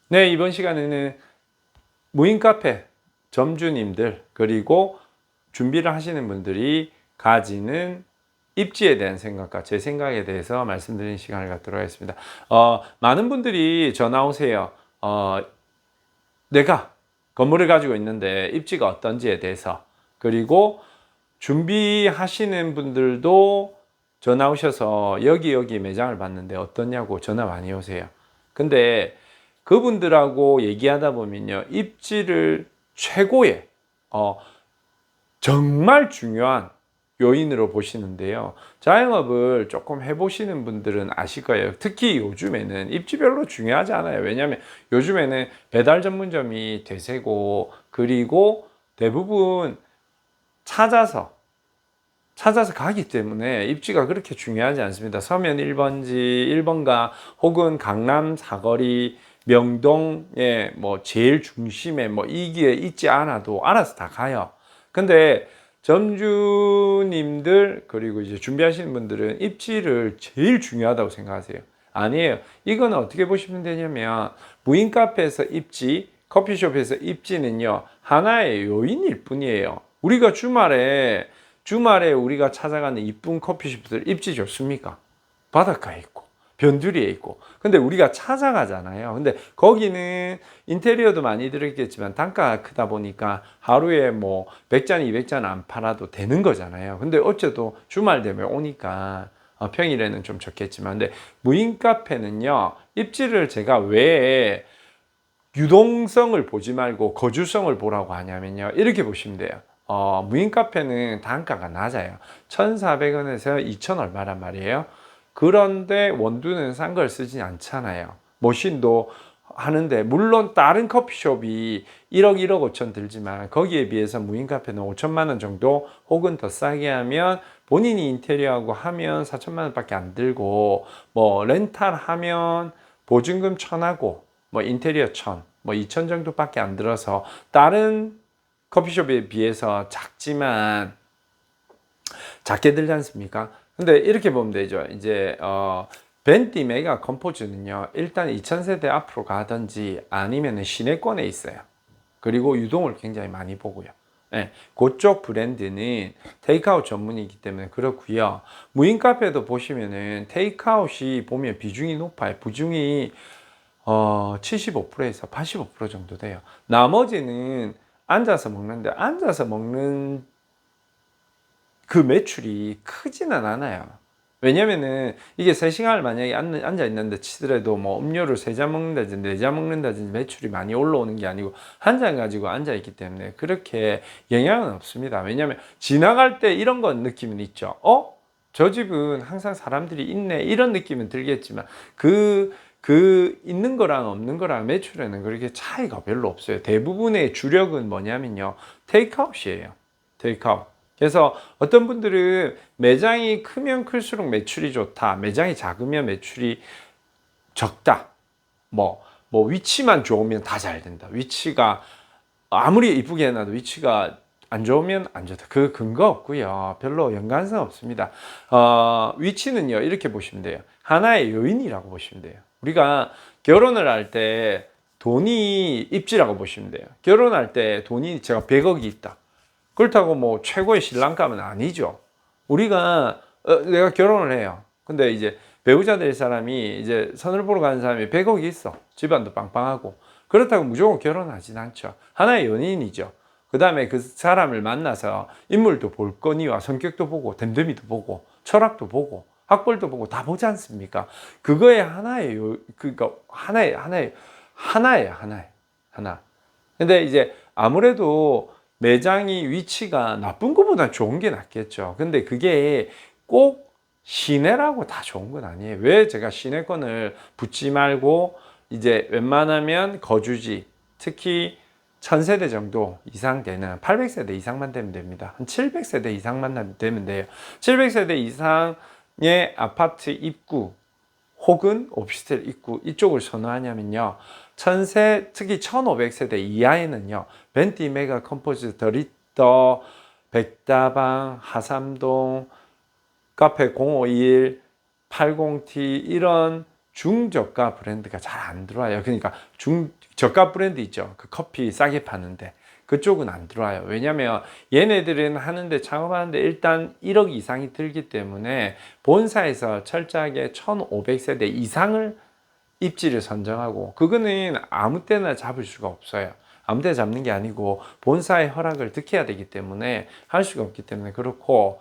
네, 이번 시간에는 무인 카페 점주님들 그리고 준비를 하시는 분들이 가지는 입지에 대한 생각과 제 생각에 대해서 말씀드리는 시간을 갖도록 하겠습니다. 많은 분들이 전화 오세요. 내가 건물을 가지고 있는데 입지가 어떤지에 대해서, 그리고 준비하시는 분들도 전화 오셔서 여기 매장을 봤는데 어떠냐고 전화 많이 오세요. 근데 그분들하고 얘기하다 보면요, 입지를 최고의 정말 중요한 요인으로 보시는데요. 자영업을 조금 해보시는 분들은 아실 거예요. 특히 요즘에는 입지 별로 중요하지 않아요. 왜냐하면 요즘에는 배달 전문점이 대세고, 그리고 대부분 찾아서 가기 때문에 입지가 그렇게 중요하지 않습니다. 서면 1번지, 1번가 혹은 강남 사거리, 명동의 뭐 제일 중심에 뭐 이기에 있지 않아도 알아서 다 가요. 근데 점주님들 그리고 이제 준비하시는 분들은 입지를 제일 중요하다고 생각하세요. 아니에요. 이거는 어떻게 보시면 되냐면, 무인 카페에서 입지, 커피숍에서 입지는요, 하나의 요인일 뿐이에요. 우리가 주말에 우리가 찾아가는 이쁜 커피숍들 입지 좋습니까? 바닷가에 있고 변두리에 있고. 근데 우리가 찾아가잖아요. 근데 거기는 인테리어도 많이 들어있겠지만 단가가 크다 보니까 하루에 뭐 100잔 200잔 안 팔아도 되는 거잖아요. 근데 어째도 주말 되면 오니까 평일에는 좀 적겠지만, 근데 무인 카페는요, 입지를 제가 왜 유동성을 보지 말고 거주성을 보라고 하냐면요, 이렇게 보시면 돼요. 무인 카페는 단가가 낮아요. 1,400원에서 2,000 얼마란 말이에요. 그런데 원두는 싼 걸 쓰지 않잖아요. 머신도 하는데, 물론 다른 커피숍이 1억 5천 들지만 거기에 비해서 무인 카페는 5천만 원 정도 혹은 더 싸게 하면, 본인이 인테리어하고 하면 4천만 원밖에 안 들고, 뭐 렌탈 하면 보증금 1,000하고 뭐 인테리어 1,000, 뭐 2,000 정도밖에 안 들어서 다른 커피숍에 비해서 작게 들지 않습니까? 근데 이렇게 보면 되죠. 이제 벤티 메가 컴포즈는요, 일단 2,000세대 앞으로 가든지 아니면 시내권에 있어요. 그리고 유동을 굉장히 많이 보고요. 네, 그쪽 브랜드는 테이크아웃 전문이기 때문에 그렇고요. 무인 카페도 보시면은 테이크아웃이 보면 비중이 높아요. 비중이 75%에서 85% 정도 돼요. 나머지는 앉아서 먹는데, 앉아서 먹는 그 매출이 크지는 않아요. 왜냐면은 이게 3시간을 만약에 앉아 있는데 치더라도 뭐 음료를 3잔 먹는다든지 4잔 먹는다든지 매출이 많이 올라오는 게 아니고, 한 잔 가지고 앉아 있기 때문에 그렇게 영향은 없습니다. 왜냐면 지나갈 때 이런 건 느낌은 있죠. 저 집은 항상 사람들이 있네, 이런 느낌은 들겠지만, 있는 거랑 없는 거랑 매출에는 그렇게 차이가 별로 없어요. 대부분의 주력은 뭐냐면요, 테이크아웃이에요. 테이크아웃. 그래서 어떤 분들은 매장이 크면 클수록 매출이 좋다, 매장이 작으면 매출이 적다, 뭐 위치만 좋으면 다 잘 된다, 위치가 아무리 이쁘게 해놔도 위치가 안 좋으면 안 좋다, 그 근거 없고요. 별로 연관성 없습니다. 위치는요, 이렇게 보시면 돼요. 하나의 요인이라고 보시면 돼요. 우리가 결혼을 할 때 돈이 입지라고 보시면 돼요. 결혼할 때 돈이 제가 100억이 있다, 그렇다고 뭐 최고의 신랑감은 아니죠. 우리가 내가 결혼을 해요. 근데 이제 배우자 될 사람이, 이제 선을 보러 가는 사람이 100억이 있어. 집안도 빵빵하고. 그렇다고 무조건 결혼하진 않죠. 하나의 연인이죠. 그 다음에 그 사람을 만나서 인물도 볼 거니와 성격도 보고 됨됨이도 보고 철학도 보고 학벌도 보고 다 보지 않습니까? 그거의 하나예요. 그러니까 하나예요. 하나. 근데 이제 아무래도 매장이 위치가 나쁜 것보다 좋은 게 낫겠죠. 근데 그게 꼭 시내라고 다 좋은 건 아니에요. 왜 제가 시내권을 붙지 말고 이제 웬만하면 거주지, 특히 1,000세대 정도 이상 되는 800세대 이상만 되면 됩니다. 한 700세대 이상만 되면 돼요. 700세대 이상의 아파트 입구 혹은 오피스텔 입구 이쪽을 선호하냐면요, 특히 1500세대 이하에는요, 벤티 메가 컴포즈 더리터, 백다방, 하삼동, 카페 051, 80T 이런 중저가 브랜드가 잘 안 들어와요. 그러니까 저가 브랜드 있죠. 그 커피 싸게 파는데 그쪽은 안 들어와요. 왜냐면 얘네들은 하는데 창업하는데 일단 1억 이상이 들기 때문에 본사에서 철저하게 1500세대 이상을 입지를 선정하고, 그거는 아무 때나 잡을 수가 없어요. 아무 때나 잡는 게 아니고 본사의 허락을 득해야 되기 때문에 할 수가 없기 때문에 그렇고,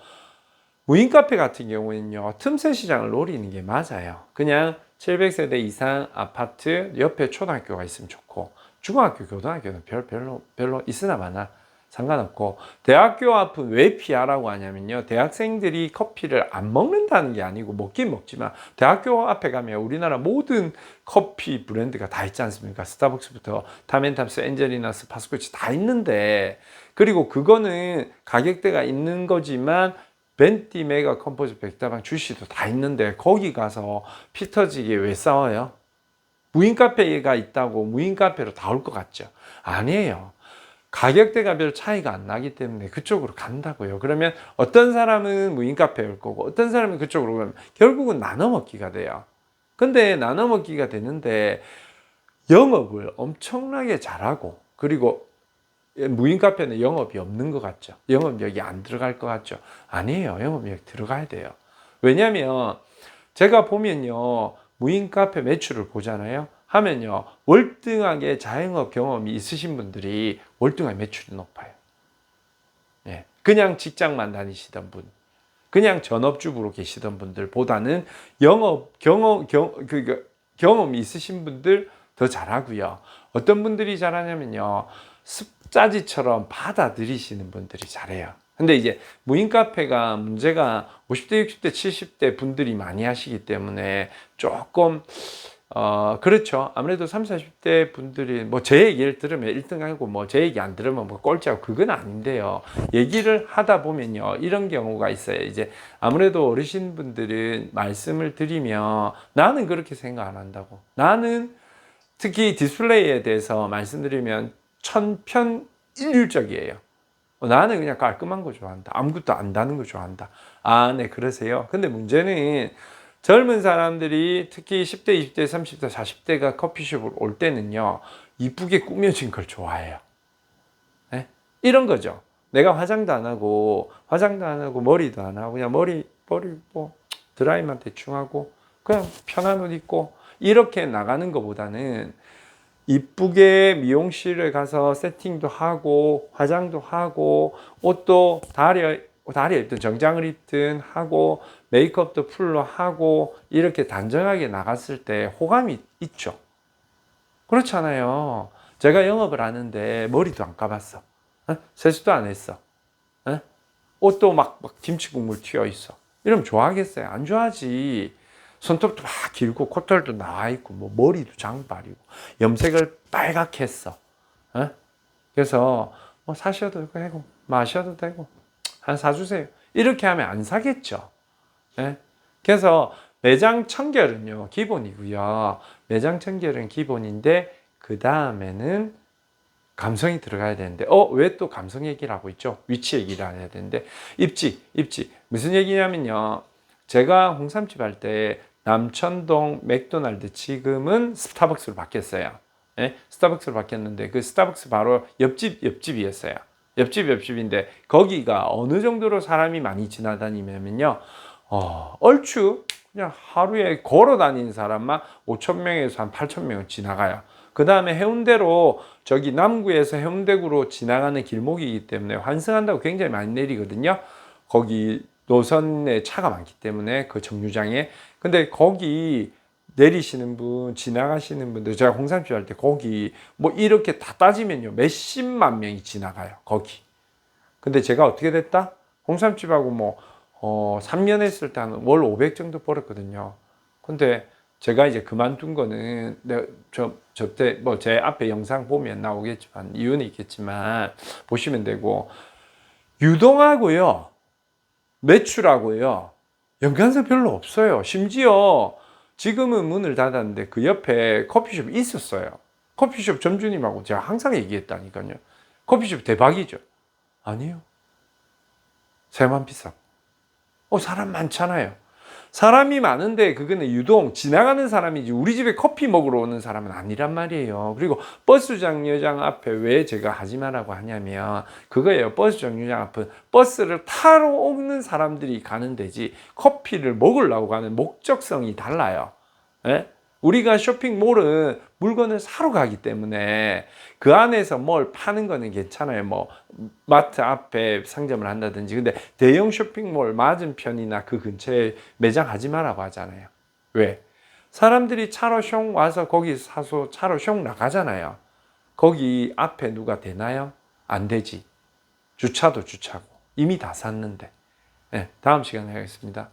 무인 카페 같은 경우에는요, 틈새 시장을 노리는 게 맞아요. 그냥 700세대 이상 아파트 옆에 초등학교가 있으면 좋고, 중학교, 고등학교는 별로 있으나 마나 상관없고, 대학교 앞은 왜 피하라고 하냐면요, 대학생들이 커피를 안 먹는다는 게 아니고 먹긴 먹지만 대학교 앞에 가면 우리나라 모든 커피 브랜드가 다 있지 않습니까? 스타벅스부터 타멘탐스, 엔젤리나스, 파스코치 다 있는데, 그리고 그거는 가격대가 있는 거지만 벤티, 메가, 컴포즈, 백다방, 주시도 다 있는데 거기 가서 피 터지게 왜 싸워요? 무인 카페가 있다고 무인 카페로 다 올 것 같죠? 아니에요. 가격대가 별 차이가 안 나기 때문에 그쪽으로 간다고요. 그러면 어떤 사람은 무인 카페에 올 거고 어떤 사람은 그쪽으로 가면 결국은 나눠 먹기가 돼요. 근데 나눠 먹기가 되는데 영업을 엄청나게 잘하고, 그리고 무인 카페는 영업이 없는 것 같죠? 영업력이 안 들어갈 것 같죠? 아니에요. 영업력 들어가야 돼요. 왜냐면 제가 보면요, 무인 카페 매출을 보잖아요. 하면요, 월등하게 자영업 경험이 있으신 분들이 월등하게 매출이 높아요. 예. 그냥 직장만 다니시던 분, 그냥 전업주부로 계시던 분들보다는 경험이 있으신 분들 더 잘하고요. 어떤 분들이 잘하냐면요, 습자지처럼 받아들이시는 분들이 잘해요. 근데 이제 무인 카페가 문제가 50대, 60대, 70대 분들이 많이 하시기 때문에 조금 그렇죠. 아무래도 30, 40대 분들이 뭐 제 얘기를 들으면 1등하고 뭐 제 얘기 안 들으면 뭐 꼴찌하고 그건 아닌데요. 얘기를 하다 보면요, 이런 경우가 있어요. 이제 아무래도 어르신분들은 말씀을 드리면 나는 그렇게 생각 안 한다고. 나는 특히 디스플레이에 대해서 말씀드리면 천편일률적이에요. 나는 그냥 깔끔한 거 좋아한다. 아무것도 안 다는 거 좋아한다. 아, 네, 그러세요. 근데 문제는 젊은 사람들이 특히 10대, 20대, 30대, 40대가 커피숍을 올 때는요, 이쁘게 꾸며진 걸 좋아해요. 네? 이런 거죠. 내가 화장도 안 하고 머리도 안 하고 그냥 머리 뭐 드라이만 대충 하고 그냥 편한 옷 입고 이렇게 나가는 것보다는 이쁘게 미용실에 가서 세팅도 하고 화장도 하고 옷도 다리에 입든 정장을 입든 하고 메이크업도 풀로 하고 이렇게 단정하게 나갔을 때 호감이 있죠. 그렇잖아요. 제가 영업을 하는데 머리도 안 감았어. 세수도 안 했어. 옷도 막 김치 국물 튀어 있어. 이러면 좋아하겠어요? 안 좋아하지. 손톱도 막 길고 코털도 나와 있고 뭐 머리도 장발이고 염색을 빨갛게 했어. 그래서 뭐 사셔도 되고 마셔도 되고 한 사주세요. 이렇게 하면 안 사겠죠. 그래서 매장 청결은요 기본이고요. 매장 청결은 기본인데 그 다음에는 감성이 들어가야 되는데 왜 또 감성 얘기를 하고 있죠? 위치 얘기를 해야 되는데 입지 무슨 얘기냐면요, 제가 홍삼집 할 때 남천동 맥도날드, 지금은 스타벅스로 바뀌었어요. 스타벅스로 바뀌었는데 그 스타벅스 바로 옆집이었어요. 옆집인데 거기가 어느 정도로 사람이 많이 지나다니면요, 얼추 그냥 하루에 걸어 다니는 사람만 5,000명에서 한 8,000명은 지나가요. 그 다음에 해운대로 저기 남구에서 해운대구로 지나가는 길목이기 때문에 환승한다고 굉장히 많이 내리거든요. 거기 노선에 차가 많기 때문에 그 정류장에. 근데 거기 내리시는 분, 지나가시는 분들, 제가 홍삼집 할 때 거기 뭐 이렇게 다 따지면요 몇십만 명이 지나가요 거기. 근데 제가 어떻게 됐다? 홍삼집하고 뭐 3년 했을 때 한 월 500 정도 벌었거든요. 근데 제가 이제 그만둔 거는 저때 뭐 제 앞에 영상 보면 나오겠지만 이유는 있겠지만 보시면 되고, 유동하고요 매출하고요 연관성 별로 없어요. 심지어 지금은 문을 닫았는데 그 옆에 커피숍이 있었어요. 커피숍 점주님하고 제가 항상 얘기했다니까요. 커피숍 대박이죠. 아니요, 새만 비싸고 사람 많잖아요. 사람이 많은데 그거는 유동 지나가는 사람이지 우리 집에 커피 먹으러 오는 사람은 아니란 말이에요. 그리고 버스 정류장 앞에 왜 제가 하지 말라고 하냐면 그거예요. 버스 정류장 앞은 버스를 타러 오는 사람들이 가는 데지 커피를 먹으려고 가는 목적성이 달라요. 예? 우리가 쇼핑몰은 물건을 사러 가기 때문에 그 안에서 뭘 파는 거는 괜찮아요. 뭐 마트 앞에 상점을 한다든지. 근데 대형 쇼핑몰 맞은편이나 그 근처에 매장 하지 말라고 하잖아요. 왜? 사람들이 차로 숑 와서 거기 사서 차로 숑 나가잖아요. 거기 앞에 누가 대나요? 안 되지. 주차도 주차고 이미 다 샀는데. 네, 다음 시간에 하겠습니다.